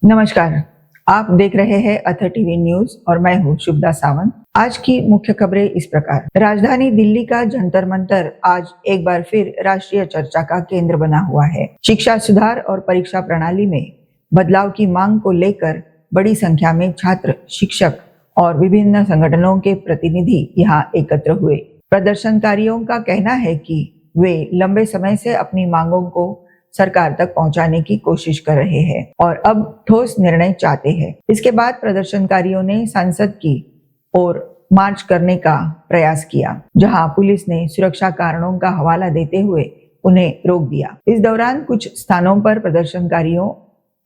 नमस्कार। आप देख रहे हैं अथर टीवी न्यूज और मैं हूं शुभदा सावंत। आज की मुख्य खबरें इस प्रकार। राजधानी दिल्ली का जंतर मंतर आज एक बार फिर राष्ट्रीय चर्चा का केंद्र बना हुआ है। शिक्षा सुधार और परीक्षा प्रणाली में बदलाव की मांग को लेकर बड़ी संख्या में छात्र, शिक्षक और विभिन्न संगठनों के प्रतिनिधि यहां एकत्र हुए। प्रदर्शनकारियों का कहना है कि वे लंबे समय से अपनी मांगों को सरकार तक पहुंचाने की कोशिश कर रहे हैं और अब ठोस निर्णय चाहते हैं। इसके बाद प्रदर्शनकारियों ने संसद की ओर मार्च करने का प्रयास किया, जहां पुलिस ने सुरक्षा कारणों का हवाला देते हुए उन्हें रोक दिया। इस दौरान कुछ स्थानों पर प्रदर्शनकारियों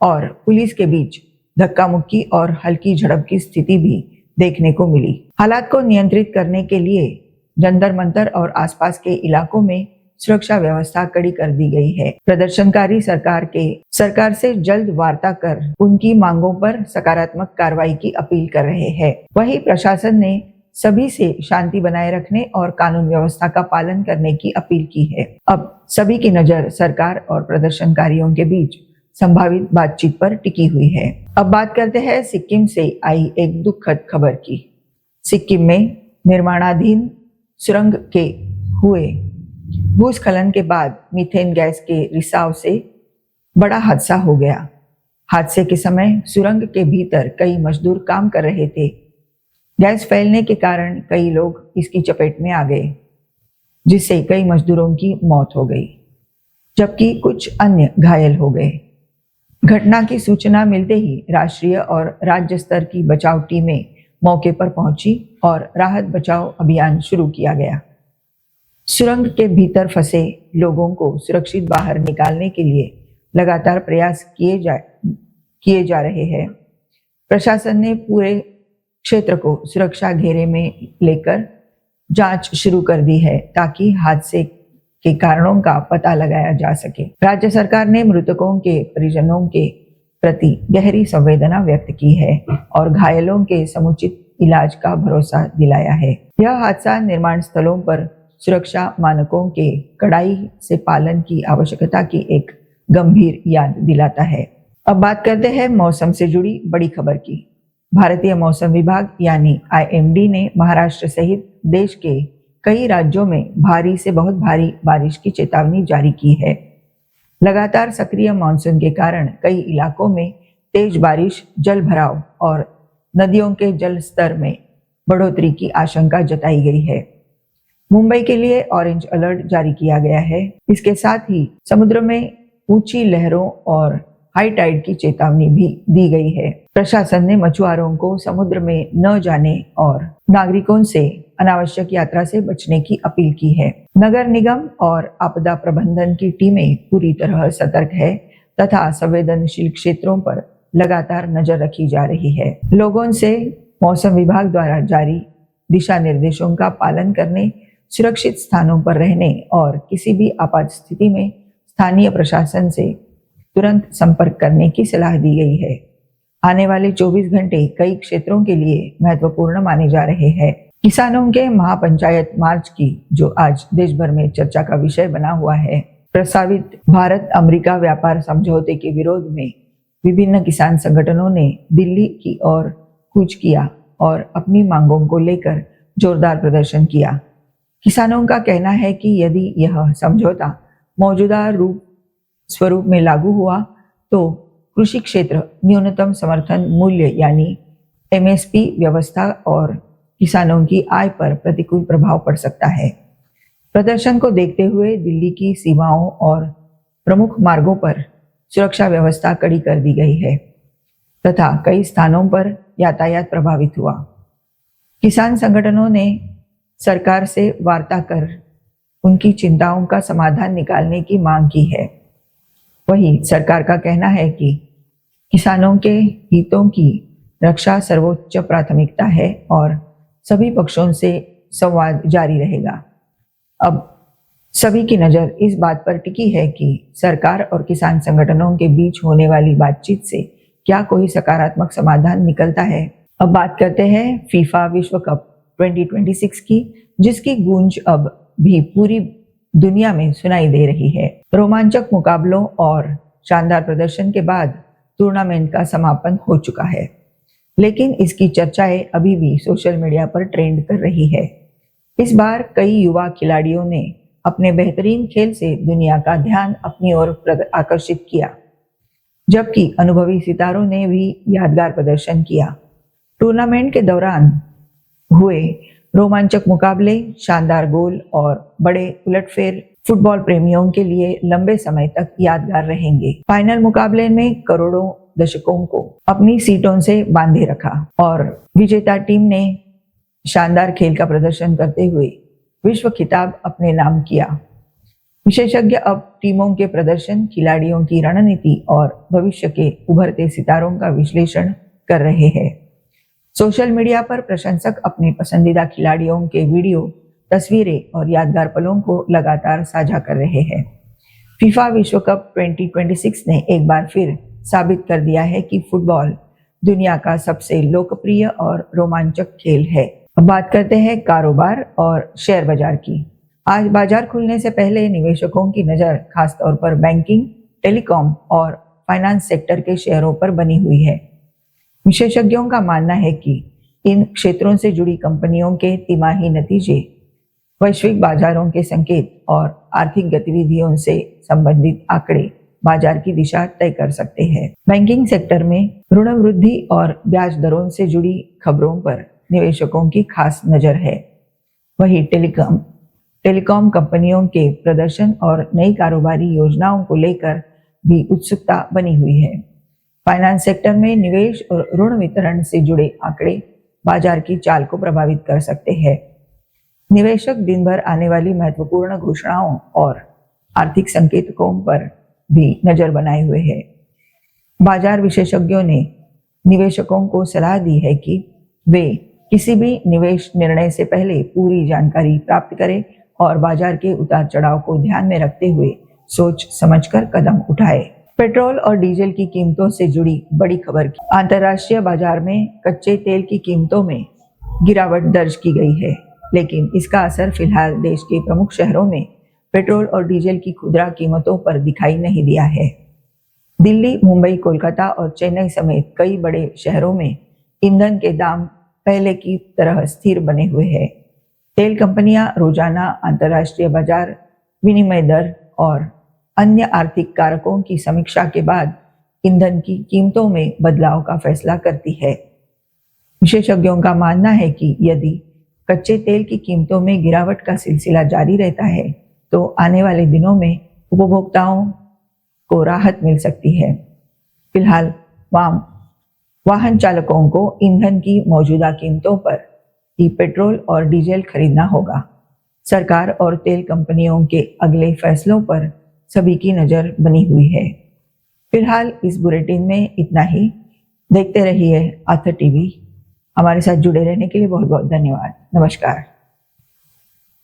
और पुलिस के बीच धक्का मुक्की और हल्की झड़प की स्थिति भी देखने को मिली। हालात को नियंत्रित करने के लिए जंतर मंतर और आसपास के इलाकों में सुरक्षा व्यवस्था कड़ी कर दी गई है। प्रदर्शनकारी सरकार से जल्द वार्ता कर उनकी मांगों पर सकारात्मक कार्रवाई की अपील कर रहे हैं। वहीं प्रशासन ने सभी से शांति बनाए रखने और कानून व्यवस्था का पालन करने की अपील की है। अब सभी की नजर सरकार और प्रदर्शनकारियों के बीच संभावित बातचीत पर टिकी हुई है। अब बात करते हैं सिक्किम से आई एक दुखद खबर की। सिक्किम में निर्माणाधीन सुरंग के हुए भूस्खलन के बाद मीथेन गैस के रिसाव से बड़ा हादसा हो गया। हादसे के समय सुरंग के भीतर कई मजदूर काम कर रहे थे। गैस फैलने के कारण कई लोग इसकी चपेट में आ गए, जिससे कई मजदूरों की मौत हो गई, जबकि कुछ अन्य घायल हो गए। घटना की सूचना मिलते ही राष्ट्रीय और राज्य स्तर की बचाव टीमें मौके पर पहुंची और राहत बचाव अभियान शुरू किया गया। सुरंग के भीतर फंसे लोगों को सुरक्षित बाहर निकालने के लिए लगातार प्रयास किए जा रहे हैं। प्रशासन ने पूरे क्षेत्र को सुरक्षा घेरे में लेकर जांच शुरू कर दी है, ताकि हादसे के कारणों का पता लगाया जा सके। राज्य सरकार ने मृतकों के परिजनों के प्रति गहरी संवेदना व्यक्त की है और घायलों के समुचित इलाज का भरोसा दिलाया है। यह हादसा निर्माण स्थलों पर सुरक्षा मानकों के कड़ाई से पालन की आवश्यकता की एक गंभीर याद दिलाता है। अब बात करते हैं मौसम से जुड़ी बड़ी खबर की। भारतीय मौसम विभाग यानी IMD ने महाराष्ट्र सहित देश के कई राज्यों में भारी से बहुत भारी बारिश की चेतावनी जारी की है। लगातार सक्रिय मानसून के कारण कई इलाकों में तेज बारिश, जल भराव और नदियों के जल स्तर में बढ़ोतरी की आशंका जताई गई है। मुंबई के लिए ऑरेंज अलर्ट जारी किया गया है। इसके साथ ही समुद्र में ऊंची लहरों और हाई टाइड की चेतावनी भी दी गई है। प्रशासन ने मछुआरों को समुद्र में न जाने और नागरिकों से अनावश्यक यात्रा से बचने की अपील की है। नगर निगम और आपदा प्रबंधन की टीमें पूरी तरह सतर्क है तथा संवेदनशील क्षेत्रों पर लगातार नजर रखी जा रही है। लोगों से मौसम विभाग द्वारा जारी दिशा निर्देशों का पालन करने, सुरक्षित स्थानों पर रहने और किसी भी आपात स्थिति में स्थानीय प्रशासन से तुरंत संपर्क करने की सलाह दी गई है। आने वाले 24 घंटे कई क्षेत्रों के लिए महत्वपूर्ण माने जा रहे हैं। किसानों के महापंचायत मार्च की, जो आज देश भर में चर्चा का विषय बना हुआ है, प्रस्तावित भारत अमेरिका व्यापार समझौते के विरोध में विभिन्न किसान संगठनों ने दिल्ली की ओर कूच किया और अपनी मांगों को लेकर जोरदार प्रदर्शन किया। किसानों का कहना है कि यदि यह समझौता मौजूदा स्वरूप में लागू हुआ तो कृषि क्षेत्र न्यूनतम समर्थन मूल्य यानी MSP व्यवस्था और किसानों की आय पर प्रतिकूल प्रभाव पड़ सकता है। प्रदर्शन को देखते हुए दिल्ली की सीमाओं और प्रमुख मार्गों पर सुरक्षा व्यवस्था कड़ी कर दी गई है तथा कई स्थानों पर यातायात प्रभावित हुआ। किसान संगठनों ने सरकार से वार्ता कर उनकी चिंताओं का समाधान निकालने की मांग की है। वहीं सरकार का कहना है कि किसानों के हितों की रक्षा सर्वोच्च प्राथमिकता है और सभी पक्षों से संवाद जारी रहेगा। अब सभी की नजर इस बात पर टिकी है कि सरकार और किसान संगठनों के बीच होने वाली बातचीत से क्या कोई सकारात्मक समाधान निकलता है। अब बात करते हैं फीफा विश्व कप 2026 की, जिसकी गूंज अब भी पूरी दुनिया में सुनाई दे रही है। रोमांचक मुकाबलों और शानदार प्रदर्शन के बाद टूर्नामेंट का समापन हो चुका है, लेकिन इसकी चर्चाएं अभी भी सोशल मीडिया पर ट्रेंड कर रही है। इस बार कई युवा खिलाड़ियों ने अपने बेहतरीन खेल से दुनिया का ध्यान अपनी ओर आकर्षित किया, जबकि अनुभवी सितारों ने भी यादगार प्रदर्शन किया। टूर्नामेंट के दौरान हुए रोमांचक मुकाबले, शानदार गोल और बड़े उलटफेर फुटबॉल प्रेमियों के लिए लंबे समय तक यादगार रहेंगे। फाइनल मुकाबले में करोड़ों दर्शकों को अपनी सीटों से बांधे रखा और विजेता टीम ने शानदार खेल का प्रदर्शन करते हुए विश्व खिताब अपने नाम किया। विशेषज्ञ अब टीमों के प्रदर्शन, खिलाड़ियों की रणनीति और भविष्य के उभरते सितारों का विश्लेषण कर रहे हैं। सोशल मीडिया पर प्रशंसक अपने पसंदीदा खिलाड़ियों के वीडियो, तस्वीरें और यादगार पलों को लगातार साझा कर रहे हैं। फीफा विश्व कप 2026 ने एक बार फिर साबित कर दिया है कि फुटबॉल दुनिया का सबसे लोकप्रिय और रोमांचक खेल है। अब बात करते हैं कारोबार और शेयर बाजार की। आज बाजार खुलने से पहले निवेशकों की नजर खासतौर पर बैंकिंग, टेलीकॉम और फाइनेंस सेक्टर के शेयरों पर बनी हुई है। विशेषज्ञों का मानना है कि इन क्षेत्रों से जुड़ी कंपनियों के तिमाही नतीजे, वैश्विक बाजारों के संकेत और आर्थिक गतिविधियों से संबंधित आंकड़े बाजार की दिशा तय कर सकते हैं। बैंकिंग सेक्टर में ऋण वृद्धि और ब्याज दरों से जुड़ी खबरों पर निवेशकों की खास नजर है। वहीं टेलीकॉम कंपनियों के प्रदर्शन और नई कारोबारी योजनाओं को लेकर भी उत्सुकता बनी हुई है। फाइनेंस सेक्टर में निवेश और ऋण वितरण से जुड़े आंकड़े बाजार की चाल को प्रभावित कर सकते हैं। निवेशक दिन भर आने वाली महत्वपूर्ण घोषणाओं और आर्थिक संकेतकों पर भी नजर बनाए हुए हैं। बाजार विशेषज्ञों ने निवेशकों को सलाह दी है कि वे किसी भी निवेश निर्णय से पहले पूरी जानकारी प्राप्त करें और बाजार के उतार चढ़ाव को ध्यान में रखते हुए सोच समझकर कदम उठाएं। पेट्रोल और डीजल की कीमतों से जुड़ी बड़ी खबर की। अंतर्राष्ट्रीय बाजार में कच्चे तेल की कीमतों में गिरावट दर्ज की गई है, लेकिन इसका असर फिलहाल देश के प्रमुख शहरों में पेट्रोल और डीजल की खुदरा कीमतों पर दिखाई नहीं दिया है। दिल्ली, मुंबई, कोलकाता और चेन्नई समेत कई बड़े शहरों में ईंधन के दाम पहले की तरह स्थिर बने हुए हैं। तेल कंपनियां रोजाना अंतर्राष्ट्रीय बाजार विनिमय दर और अन्य आर्थिक कारकों की समीक्षा के बाद ईंधन की कीमतों में बदलाव का फैसला करती है। विशेषज्ञों का मानना है कि यदि कच्चे तेल की कीमतों में गिरावट का सिलसिला जारी रहता है तो आने वाले दिनों में उपभोक्ताओं को राहत मिल सकती है। फिलहाल वाहन चालकों को ईंधन की मौजूदा कीमतों पर ही पेट्रोल और डीजल खरीदना होगा। सरकार और तेल कंपनियों के अगले फैसलों पर सभी की नजर बनी हुई है। फिलहाल इस बुलेटिन में इतना ही। देखते रहिए आथर टीवी। हमारे साथ जुड़े रहने के लिए बहुत बहुत धन्यवाद। नमस्कार।